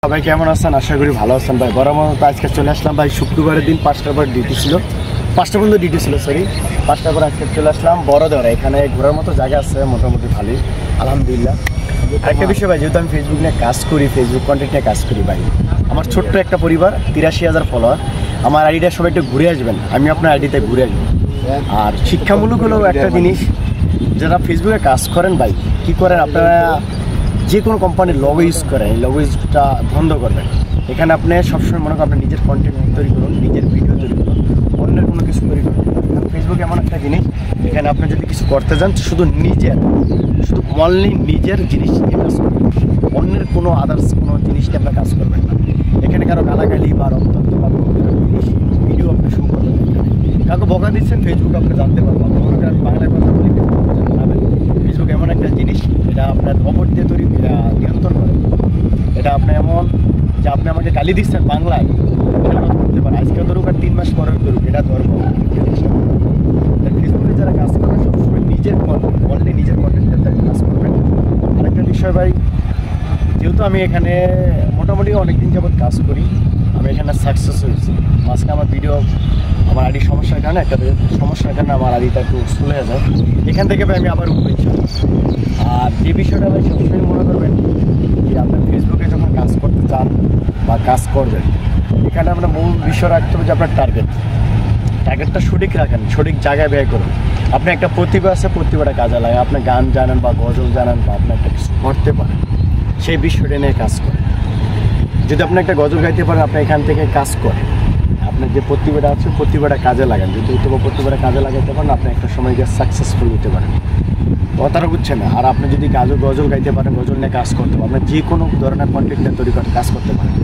সবাই কেমন আছেন? আশা করি ভালো আছেন ভাই। বড় মতো আজকে চলে আসলাম ভাই শুক্রবারের দিন 5টার পর ডিউটি ছিল, 5টা পর্যন্ত ডিউটি ছিল সরি 5টার পর আজকে চলে আসলাম বড়দরা। এখানে ঘোরার মতো জায়গা আছে মোটামুটি ভালোই আলহামদুলিল্লাহ। একটা বিষয় ভাই, যেহেতু আমি ফেসবুক নিয়ে কাজ করি, ফেসবুক কন্টেন্ট নিয়ে কাজ করি ভাই, আমার ছোট্ট একটা পরিবার, 83,000 ফলোয়ার। আমার আইডিটা সবাই একটু ঘুরে আসবেন, আমি আপনার আইডিতে ঘুরে আসবো। আর শিক্ষামূলক হলো একটা জিনিস, যারা ফেসবুকে কাজ করেন ভাই কী করেন আপনারা, যে কোনো কোম্পানির লোগো ইউজ করেন, এই লোগো ইউজটা বন্ধ করবেন। এখানে আপনি সবসময় মনে করেন আপনি নিজের কন্টেন্ট তৈরি করুন, নিজের ভিডিও তৈরি করুন, অন্যের কোনো কিছু তৈরি করুন। ফেসবুক এমন একটা জিনিস, এখানে আপনি যদি কিছু করতে চান শুধু অনলি নিজের জিনিস নিয়ে কাজ করবেন, অন্যের কোনো আদার্স কোনো জিনিস নিয়ে আপনার কাজ করবেন না। এখানে কারো গালাগালি বা অত্যন্ত বা জিনিস ভিডিও আপনি শুরু করবেন, কাউকে বকা দিচ্ছেন ফেসবুক আপনি জানতে পারবেন। মনে করেন আমি বাংলায় কথা বলি, ফেসবুক এমন একটা জিনিস, এটা আপনার রবট দিয়ে তৈরি, এটা নিয়ন্ত্রণ করে। এটা আপনি এমন যে আপনি আমাকে গালি দিচ্ছেন বাংলায়, এটা করতে পারেন, আজকে ধরুক আর 3 মাস পরে ধরুক, এটা ধরবো। ফেসবুকে যারা কাজ করবেন সবসময় নিজের কন্টেন্ট, অনলি নিজের কন্টেন্টের কাজ করবেন। আরেকটা বিষয় ভাই, যেহেতু আমি এখানে মোটামুটি অনেকদিন যাবৎ কাজ করি, আমি এখানে সাকসেস হয়েছি। মাঝখানে আমার ভিডিও, আমার আইডির সমস্যার কারণে আমার আইডিটা একটু স্লো হয়ে যায়। এখান থেকে ভাই আমি আবার উঠবো। আর যে বিষয়টা ভাই সবসময় মনে করবেন যে আপনার ফেসবুকে যখন কাজ করতে চান বা কাজ করবেন, এখানে আমরা মূল বিষয় রাখতে হবে যে আপনার টার্গেটটা সঠিক রাখেন, সঠিক জায়গায় ব্যয় করুন। আপনি একটা প্রতিভা আছে, প্রতিভাটা কাজে লাগে। আপনি গান জানেন বা গজল জানেন বা আপনি একটা কিছু করতে পারেন, সেই বিষয়টা নিয়ে কাজ করেন। যদি আপনি একটা গজল গাইতে পারেন, আপনি এখান থেকে কাজ করেন, আপনার যে প্রতিভাটা আছে প্রতিভাটা কাজে লাগান। যদি প্রতিভাটা কাজে লাগাতে পারেন, আপনি একটা সময় গিয়ে সাকসেসফুল হতে পারেন। কথাটা বুঝছে না? আর আপনি যদি গজল গাইতে পারেন, গজল নিয়ে কাজ করতে পারেন, আপনি যে কোনো ধরনের কন্টেন্ট নিয়ে তৈরি করতে কাজ করতে পারেন।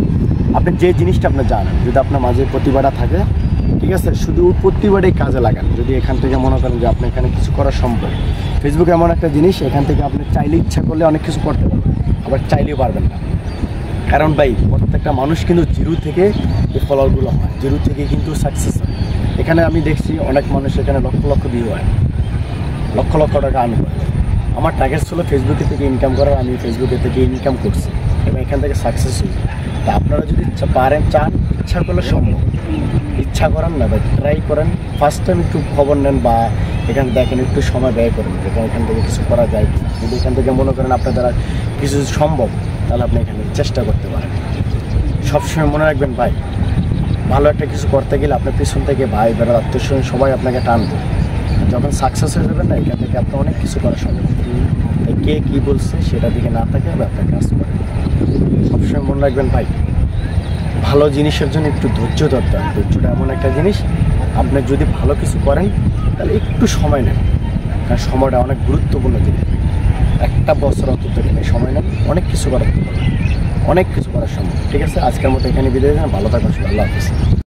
আপনি যে জিনিসটা আপনি জানেন, যদি আপনার মাঝে প্রতিভাটা থাকে, ঠিক আছে, শুধু প্রতিভাটাই কাজে লাগান। যদি এখান থেকে মনে করেন যে আপনি এখানে কিছু করা সম্ভব, ফেসবুক এমন একটা জিনিস, এখান থেকে আপনি চাইলে ইচ্ছা করলে অনেক কিছু করতে পারবেন, আবার চাইলেও পারবেন না। কারণ ভাই প্রত্যেকটা মানুষ কিন্তু জিরো থেকে এই ফলোয়ারগুলো হয়, জিরো থেকে কিন্তু সাকসেস হয়। এখানে আমি দেখছি অনেক মানুষ এখানে লক্ষ লক্ষ ভিউ হয়, লক্ষ লক্ষ টাকা আর্ন করে। আমার টার্গেট ছিল ফেসবুকে থেকে ইনকাম করার, আমি ফেসবুকে থেকে ইনকাম করছি এবং এখান থেকে সাকসেস হয়েছি। তা আপনারা যদি পারেন, চান, ইচ্ছা করলে সম্ভব। ইচ্ছা করেন না ভাই, ট্রাই করেন, ফার্স্ট টাইম একটু খবর নেন বা এখানে দেখেন, একটু সময় ব্যয় করেন যেটা এখান থেকে কিছু করা যায়। যদি এখান থেকে মনে করেন আপনার দ্বারা কিছু সম্ভব, তাহলে আপনি এখানে চেষ্টা করতে পারেন। সবসময় মনে রাখবেন ভাই, ভালো একটা কিছু করতে গেলে আপনার পিছন থেকে ভাই বেড়ার আত্মীয় সবাই আপনাকে টানবে। যখন সাকসেস হয়ে যাবেন না, এখান থেকে আপনি অনেক কিছু করা সম্ভব। তাই কে কী বলছে সেটা দিকে না থাকে আপনার কাজ করেন। সবসময় মনে রাখবেন ভাই, ভালো জিনিসের জন্য একটু ধৈর্য দরকার। ধৈর্যটা এমন একটা জিনিস, আপনি যদি ভালো কিছু করেন তাহলে একটু সময় নেন, কারণ সময়টা অনেক গুরুত্বপূর্ণ জিনিস। একটা বছর অন্তত এখানে সময় নেন, অনেক কিছু করার সম্ভব। ঠিক আছে, আজকের মতো এখানে বিদায় দেন। ভালো থাকুন, আল্লাহ হাফেজ।